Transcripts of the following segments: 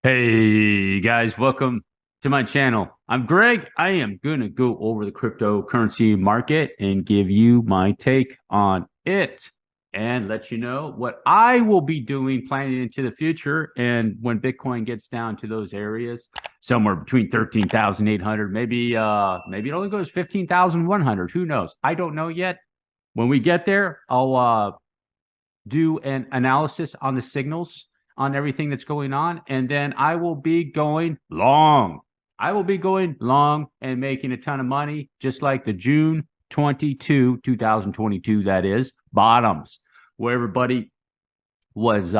Hey guys, welcome to my channel. I'm Greg. I am going to go over the cryptocurrency market and give you my take on it and let you know what I will be doing planning into the future. And when Bitcoin gets down to those areas, somewhere between 13,800, maybe it only goes 15,100. Who knows? I don't know yet. When we get there, I'll do an analysis on the signals on everything that's going on, and then I will be going long. I will be going long and making a ton of money, just like the June 2022, that is, bottoms, where everybody was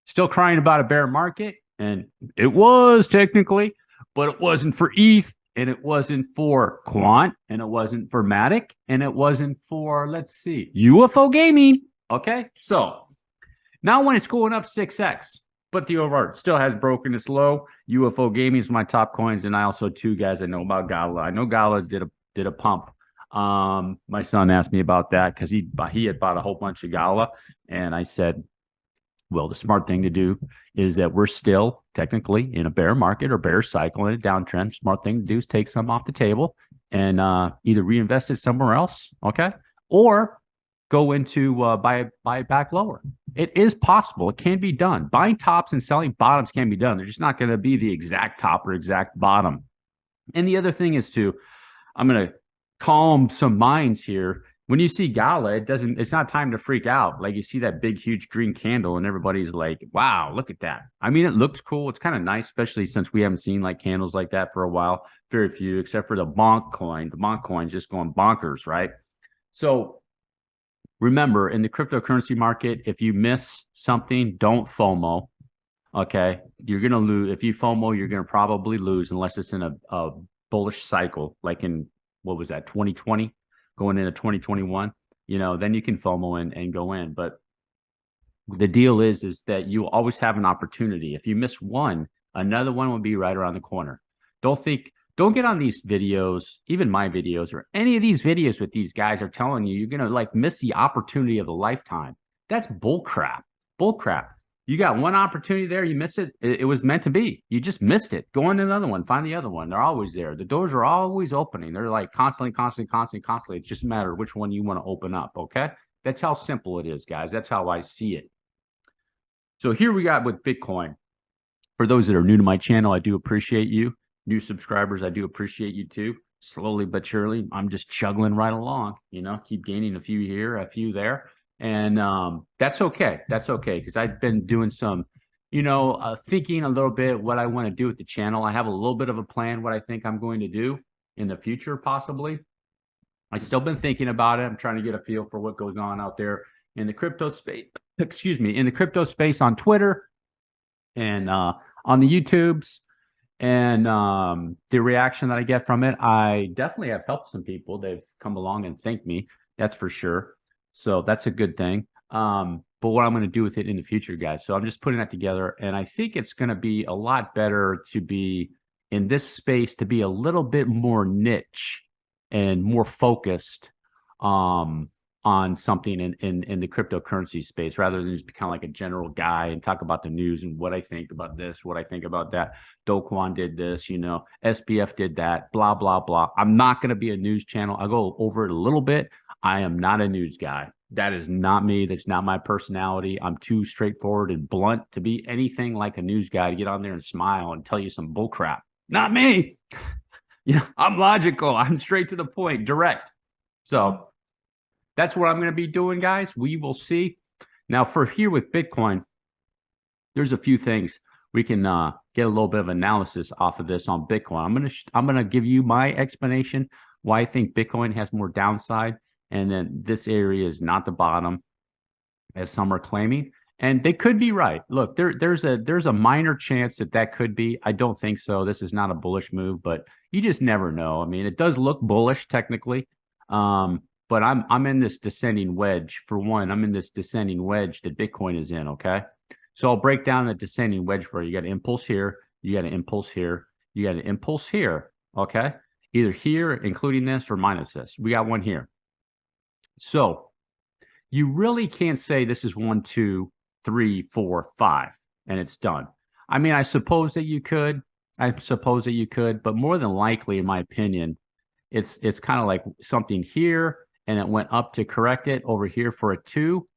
still crying about a bear market, and it was technically, but it wasn't for ETH, and it wasn't for Quant, and it wasn't for Matic, and it wasn't for, let's see, UFO gaming. Okay, so now when it's going up 6x, but the overall still has broken its low. UFO gaming is my top coins, and I also two guys I know about Gala. I know Gala did a pump. My son asked me about that because he had bought a whole bunch of Gala, and I said, well, the smart thing to do is that we're still technically in a bear market or bear cycle in a downtrend. Smart thing to do is take some off the table and either reinvest it somewhere else, okay, or go into buy it back lower. It is possible. It can be done. Buying tops and selling bottoms can be done. They're just not going to be the exact top or exact bottom. And the other thing is I'm going to calm some minds here. When you see Gala, it's not time to freak out. Like you see that big, huge green candle and everybody's like, wow, look at that. I mean, it looks cool. It's kind of nice, especially since we haven't seen like candles like that for a while. Very few, except for the bonk coin. The bonk coin's just going bonkers, right? So remember, in the cryptocurrency market, if you miss something, don't FOMO. Okay. You're going to lose. If you FOMO, you're going to probably lose unless it's in a bullish cycle, like in, what was that, 2020, going into 2021, then you can FOMO and go in. But the deal is that you always have an opportunity. If you miss one, another one will be right around the corner. Don't get on these videos, even my videos or any of these videos with these guys are telling you you're going to like miss the opportunity of a lifetime. That's bull crap. Bull crap. You got one opportunity there, you miss it. It was meant to be. You just missed it. Go on to another one, find the other one. They're always there. The doors are always opening. They're like constantly. It's just a matter of which one you want to open up. Okay. That's how simple it is, guys. That's how I see it. So here we got with Bitcoin. For those that are new to my channel, I do appreciate you. New subscribers, I do appreciate you too. Slowly but surely, I'm just chugging right along, keep gaining a few here, a few there. And that's okay. That's okay. Because I've been doing some, thinking a little bit what I want to do with the channel. I have a little bit of a plan, what I think I'm going to do in the future, possibly. I've still been thinking about it. I'm trying to get a feel for what goes on out there in the crypto space, in the crypto space on Twitter and on the YouTubes. And the reaction that I get from it, I definitely have helped some people. They've come along and thanked me. That's for sure. So that's a good thing. But what I'm going to do with it in the future, guys. So I'm just putting that together. And I think it's going to be a lot better to be in this space, to be a little bit more niche and more focused on something in the cryptocurrency space, rather than just become like a general guy and talk about the news and what I think about this, what I think about that. Do Kwon did this, SBF did that, blah, blah, blah. I'm not going to be a news channel. I'll go over it a little bit. I am not a news guy. That is not me. That's not my personality. I'm too straightforward and blunt to be anything like a news guy, to get on there and smile and tell you some bull crap. Not me. I'm logical. I'm straight to the point, direct. So that's what I'm going to be doing, guys. We will see. Now, for here with Bitcoin, there's a few things we can get a little bit of analysis off of this on Bitcoin. I'm gonna give you my explanation why I think Bitcoin has more downside, and then this area is not the bottom, as some are claiming, and they could be right. Look, there's a minor chance that could be. I don't think so. This is not a bullish move, but you just never know. I mean, it does look bullish technically. But I'm in this descending wedge. For one, I'm in this descending wedge that Bitcoin is in, okay? So I'll break down the descending wedge for you. You got an impulse here, you got an impulse here, you got an impulse here, okay? Either here, including this, or minus this. We got one here. So you really can't say this is 1, 2, 3, 4, 5, and it's done. I mean, I suppose that you could. I suppose that you could, but more than likely, in my opinion, it's kind of like something here, and it went up to correct it over here for a 2,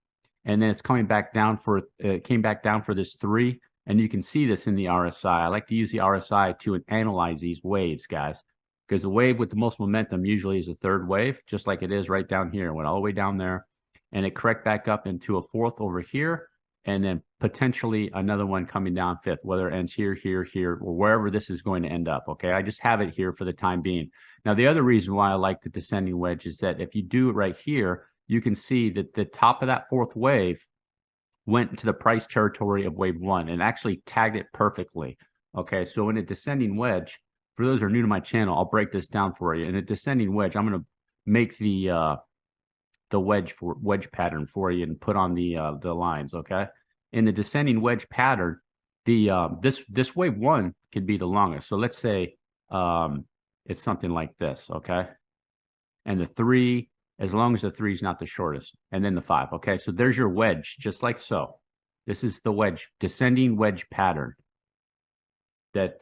and then it's coming back down for it came back down for this 3, and you can see this in the RSI. I like to use the RSI to analyze these waves, guys, because the wave with the most momentum usually is a third wave, just like it is right down here. It went all the way down there, and it correct back up into a 4th over here, and then potentially another one coming down 5th, whether it ends here, here, here, or wherever this is going to end up. Okay, I just have it here for the time being. Now, the other reason why I like the descending wedge is that if you do it right here, you can see that the top of that 4th wave went into the price territory of wave 1 and actually tagged it perfectly. Okay, so in a descending wedge, for those who are new to my channel, I'll break this down for you. In a descending wedge, I'm going to make the wedge pattern for you and put on the lines. Okay, in the descending wedge pattern, this wave 1 could be the longest. So let's say it's something like this. Okay, and the 3, as long as the 3 is not the shortest, and then the 5. Okay, so there's your wedge, just like so. This is the wedge, descending wedge pattern that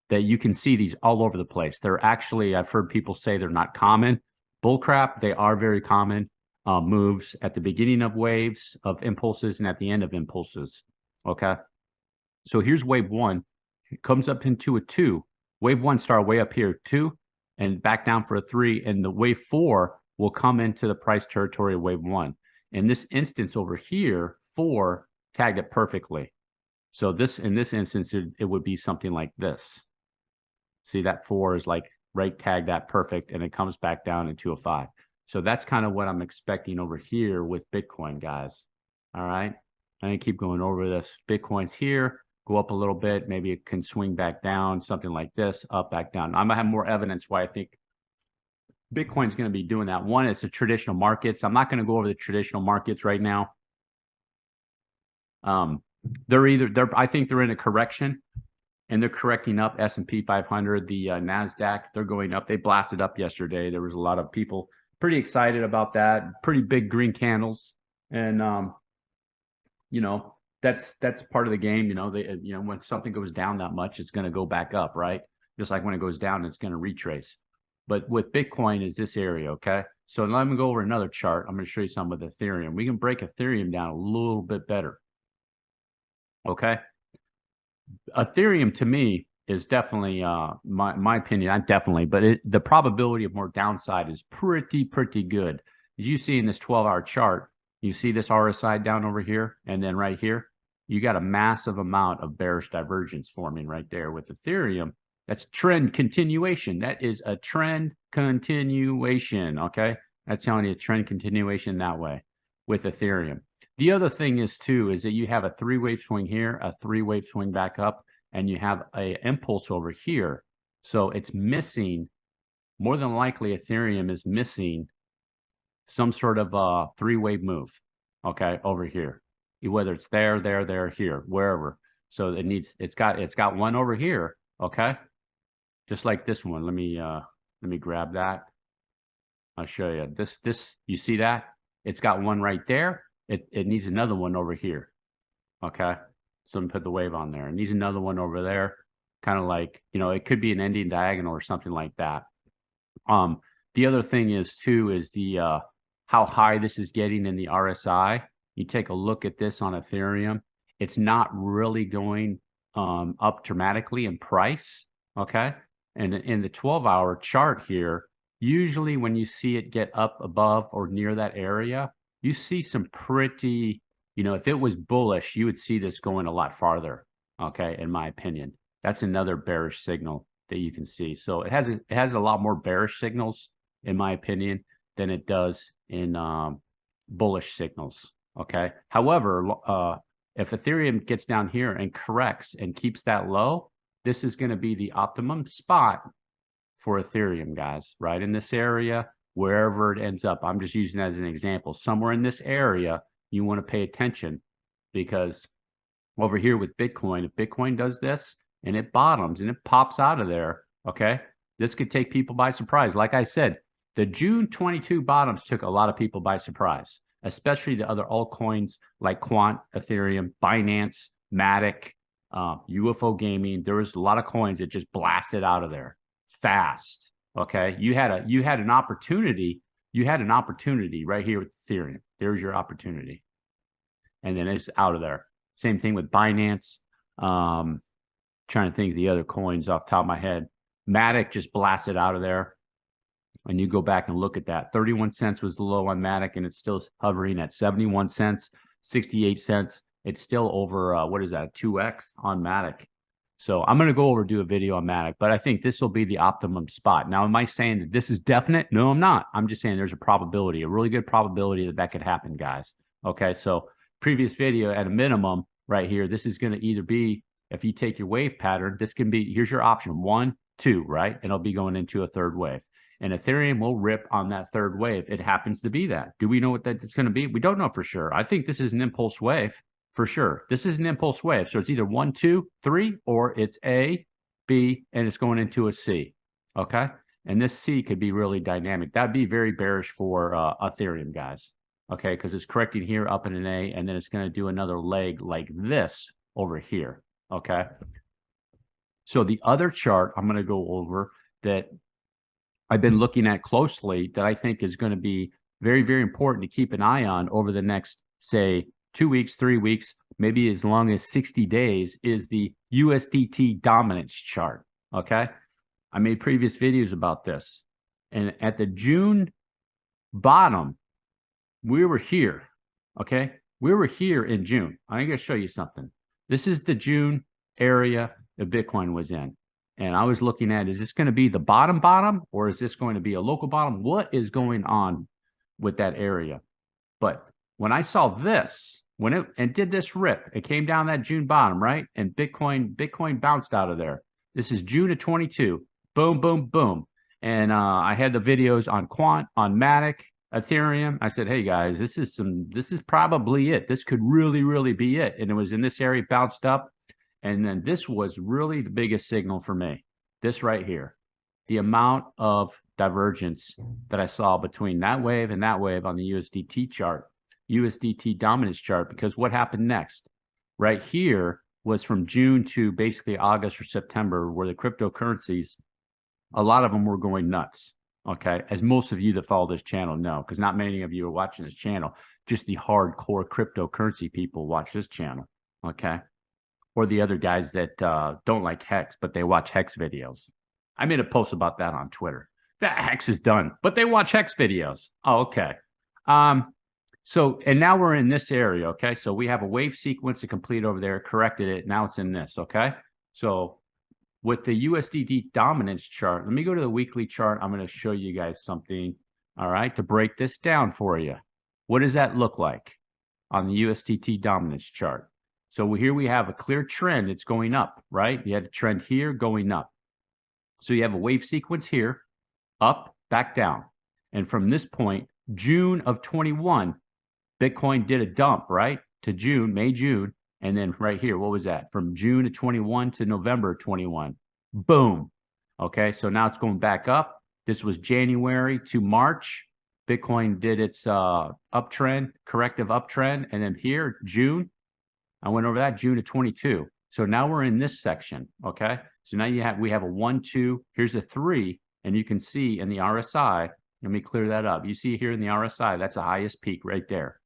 that you can see these all over the place. They're actually, I've heard people say they're not common. Bullcrap, they are very common moves at the beginning of waves, of impulses, and at the end of impulses. Okay, so here's wave 1. It comes up into a 2. Wave 1 start way up here, 2, and back down for a 3, and the wave 4 will come into the price territory of wave 1. In this instance over here, 4 tagged it perfectly. So this, in this instance, it would be something like this. See, that 4 is like right tagged that perfect, and it comes back down into a 5. So that's kind of what I'm expecting over here with Bitcoin, guys. All right, I'm gonna keep going over this. Bitcoin's here, go up a little bit, maybe it can swing back down, something like this, up, back down. I'm gonna have more evidence why I think Bitcoin's gonna be doing that. One, it's the traditional markets. I'm not gonna go over the traditional markets right now. I think they're in a correction, and they're correcting up. S&P 500, the NASDAQ, they're going up. They blasted up yesterday. There was a lot of people pretty excited about that. Pretty big green candles, and you know, that's part of the game. When something goes down that much, it's going to go back up, right? Just like when it goes down, it's going to retrace. But with Bitcoin is this area, okay? So let me go over another chart. I'm going to show you some with Ethereum. We can break Ethereum down a little bit better, okay? Ethereum to me is definitely my opinion. Not definitely, but the probability of more downside is pretty good. As you see in this 12-hour chart, you see this RSI down over here, and then right here, you got a massive amount of bearish divergence forming right there with Ethereum. That's trend continuation. That is a trend continuation. Okay, that's telling you a trend continuation that way with Ethereum. The other thing is too, is that you have a 3-wave swing here, a 3-wave swing back up, and you have a impulse over here. So it's missing, more than likely Ethereum is missing some sort of a 3-wave move, okay, over here. Whether it's there, here, wherever. So it's got one over here, okay? Just like this one. Let me grab that. I'll show you. This you see that? It's got one right there. It needs another one over here. Okay, so I'm gonna put the wave on there. It needs another one over there, kind of like, it could be an ending diagonal or something like that. The other thing is too is the how high this is getting in the RSI. You take a look at this on Ethereum. It's not really going up dramatically in price. Okay, and in the 12-hour chart here, usually when you see it get up above or near that area, you see some pretty, if it was bullish, you would see this going a lot farther. Okay, in my opinion, that's another bearish signal that you can see. So it has a lot more bearish signals, in my opinion, than it does in bullish signals. Okay. However, if Ethereum gets down here and corrects and keeps that low, this is going to be the optimum spot for Ethereum, guys, right in this area. Wherever it ends up, I'm just using that as an example. Somewhere in this area, you want to pay attention, because over here with Bitcoin, if Bitcoin does this and it bottoms and it pops out of there, okay, this could take people by surprise. Like I said, the June 22 bottoms took a lot of people by surprise, especially the other altcoins like Quant, Ethereum, Binance, Matic, UFO gaming. There was a lot of coins that just blasted out of there fast. Okay, you had an opportunity. You had an opportunity right here with Ethereum. There's your opportunity, and then it's out of there. Same thing with Binance. Trying to think of the other coins off the top of my head. Matic just blasted out of there. And you go back and look at that. 31 cents was the low on Matic, and it's still hovering at 71 cents, 68 cents. It's still over, what is that, 2x on Matic. So I'm going to go over do a video on Matic, but I think this will be the optimum spot. Now, am I saying that this is definite? No, I'm not. I'm just saying there's a probability, a really good probability that that could happen, guys. Okay, so previous video at a minimum right here, this is going to either be, if you take your wave pattern, this can be, here's your option, 1, 2, right? And it'll be going into a third wave. And Ethereum will rip on that third wave. It happens to be that. Do we know what that's going to be? We don't know for sure. I think this is an impulse wave for sure. This is an impulse wave. So it's either 1, 2, 3, or it's A, B, and it's going into a C. Okay. And this C could be really dynamic. That'd be very bearish for Ethereum, guys. Okay. Because it's correcting here up in an A, and then it's going to do another leg like this over here. Okay. So the other chart I'm going to go over that I've been looking at closely that I think is going to be very, very important to keep an eye on over the next, say, 2 weeks, 3 weeks, maybe as long as 60 days is the USDT dominance chart. Okay. I made previous videos about this. And at the June bottom, we were here. Okay. We were here in June. I'm going to show you something. This is the June area that Bitcoin was in. And I was looking at, is this going to be the bottom, or is this going to be a local bottom? What is going on with that area? But when I saw this, and did this rip, it came down that June bottom, right? And Bitcoin bounced out of there. This is June of 22. Boom, boom, boom. And I had the videos on Quant, on Matic, Ethereum. I said, hey guys, this is probably it. This could really, really be it. And it was in this area, bounced up. And then this was really the biggest signal for me. This right here, the amount of divergence that I saw between that wave and that wave on the USDT chart, USDT dominance chart, because what happened next? Right here was from June to basically August or September, where the cryptocurrencies, a lot of them were going nuts. Okay, as most of you that follow this channel know, because not many of you are watching this channel. Just the hardcore cryptocurrency people watch this channel. Okay. Or the other guys that don't like Hex, but they watch Hex videos. I made a post about that on Twitter. That Hex is done, but they watch Hex videos. Oh, okay. So, and now we're in this area, okay? So we have a wave sequence to complete over there, corrected it. Now it's in this, okay? So with the USDT dominance chart, let me go to the weekly chart. I'm going to show you guys something, all right, to break this down for you. What does that look like on the USDT dominance chart? So here we have a clear trend. It's going up, right? You had a trend here going up. So you have a wave sequence here, up, back down. And from this point, June of 21, Bitcoin did a dump, right? To June, May, June. And then right here, what was that? From June of 21 to November of 21. Boom. Okay, so now it's going back up. This was January to March. Bitcoin did its uptrend, corrective uptrend. And then here, June. I went over that June of 22. So now we're in this section, okay? So now we have a 1, 2, here's a 3, and you can see in the RSI, let me clear that up. You see here in the RSI, that's the highest peak right there.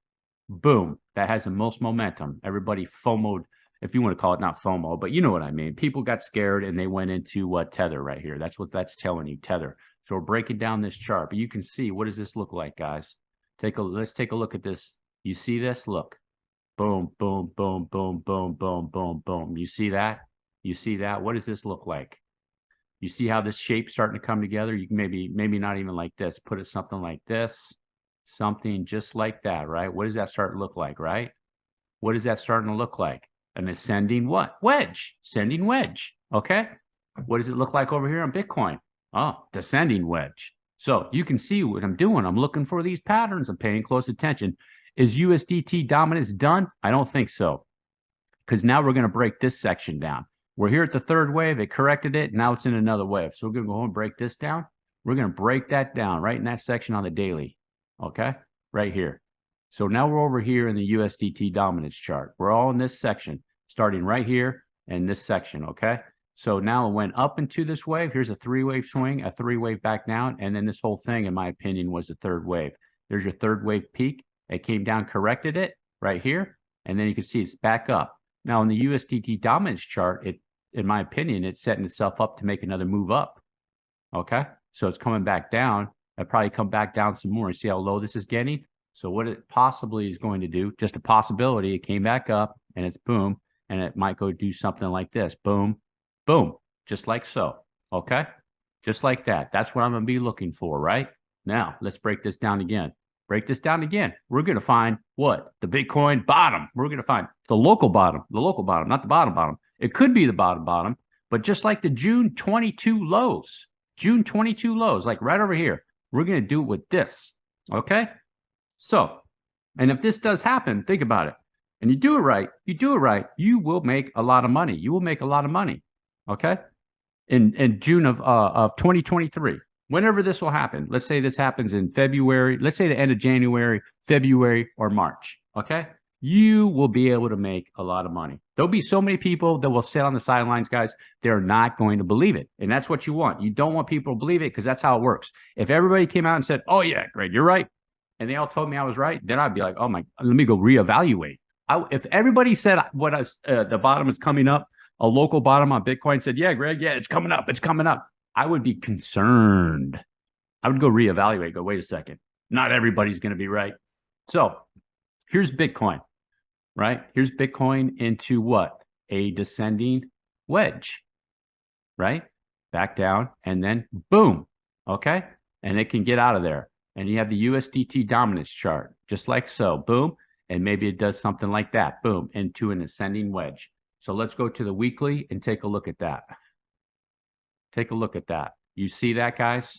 Boom, that has the most momentum. Everybody FOMO'd, if you want to call it, not FOMO, but you know what I mean. People got scared and they went into Tether right here. That's what that's telling you, Tether. So we're breaking down this chart, but you can see, what does this look like, guys? Let's take a look at this. You see this? Look. Boom, boom, boom, boom, boom, boom, boom, boom. You see that? You see that? What does this look like? You see how this shape's starting to come together? You can maybe not even like this. Put it something like this. Something just like that, right? What does that start to look like, right? What is that starting to look like? An ascending what? Wedge. Ascending wedge. Okay? What does it look like over here on Bitcoin? Oh, descending wedge. So you can see what I'm doing. I'm looking for these patterns. I'm paying close attention. Is USDT dominance done? I don't think so. Because now we're going to break this section down. We're here at the third wave. It corrected it. Now it's in another wave. So we're going to go home and break this down. We're going to break that down right in that section on the daily. Okay? Right here. So now we're over here in the USDT dominance chart. We're all in this section, starting right here. in this section, okay? So now it went up into this wave. Here's a 3-wave swing, a 3-wave back down, and then this whole thing, in my opinion, was a 3rd wave. There's your 3rd wave peak. It came down, corrected it right here, and then you can see it's back up. Now, in the USDT dominance chart, in my opinion, it's setting itself up to make another move up, okay? So it's coming back down. It'll probably come back down some more. You see how low this is getting? So what it possibly is going to do, just a possibility, it came back up, and it's boom, and it might go do something like this. Boom, boom, just like so, okay? Just like that. That's what I'm going to be looking for, right? Now, let's break this down again. Break this down again. We're going to find what? The Bitcoin bottom. We're going to find the local bottom, not the bottom. It could be the bottom, but just like the June 22 lows, like right over here, we're going to do it with this, okay? So, and if this does happen, think about it. And you do it right, you will make a lot of money. You will make a lot of money, okay? In June of 2023, whenever this will happen. Let's say this happens in February. Let's say the end of January, February, or March, okay? You will be able to make a lot of money. There'll be so many people that will sit on the sidelines, guys. They're not going to believe it. And that's what you want. You don't want people to believe it because that's how it works. If everybody came out and said, oh, yeah, Greg, you're right, and they all told me I was right, then I'd be like, oh, my, let me go reevaluate. If everybody said the bottom is coming up, a local bottom on Bitcoin said, yeah, Greg, yeah, it's coming up, I would be concerned. I would go reevaluate, go, wait a second. Not everybody's going to be right. So here's Bitcoin, right? Here's Bitcoin into what? A descending wedge, right? Back down and then boom, okay? And it can get out of there. And you have the USDT dominance chart, just like so, boom. And maybe it does something like that, boom, into an ascending wedge. So let's go to the weekly and take a look at that. Take a look at that. You see that, guys?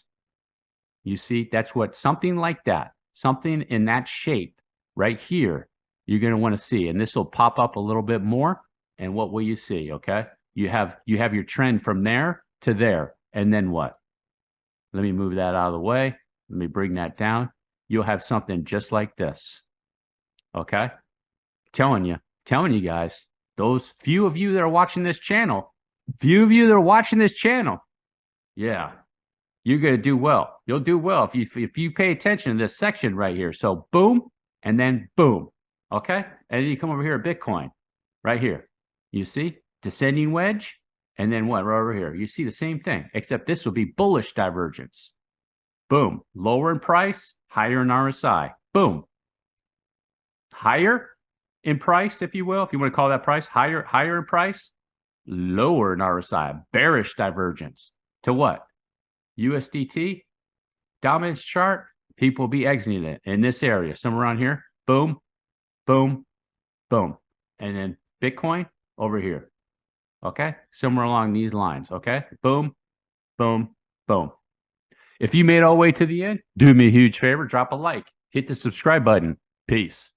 You see, that's what something like that, something in that shape right here, you're going to want to see. And this will pop up a little bit more. And what will you see? Okay. You have your trend from there to there. And then what? Let me move that out of the way. Let me bring that down. You'll have something just like this. Okay. Telling you guys, those few of you that are watching this channel, yeah, you're going to do well. You'll do well if you pay attention to this section right here. So boom, and then boom. Okay. And then you come over here at Bitcoin right here. You see descending wedge. And then what? Right over here. You see the same thing, except this will be bullish divergence. Boom. Lower in price, higher in RSI. Boom. Higher in price, if you will, if you want to call that price, higher in price, lower in RSI. Bearish divergence to what? USDT dominance chart. People will be exiting it in this area, somewhere around here. Boom, boom, boom. And then Bitcoin over here. Okay. Somewhere along these lines. Okay. Boom, boom, boom. If you made it all the way to the end, do me a huge favor, drop a like, hit the subscribe button. Peace.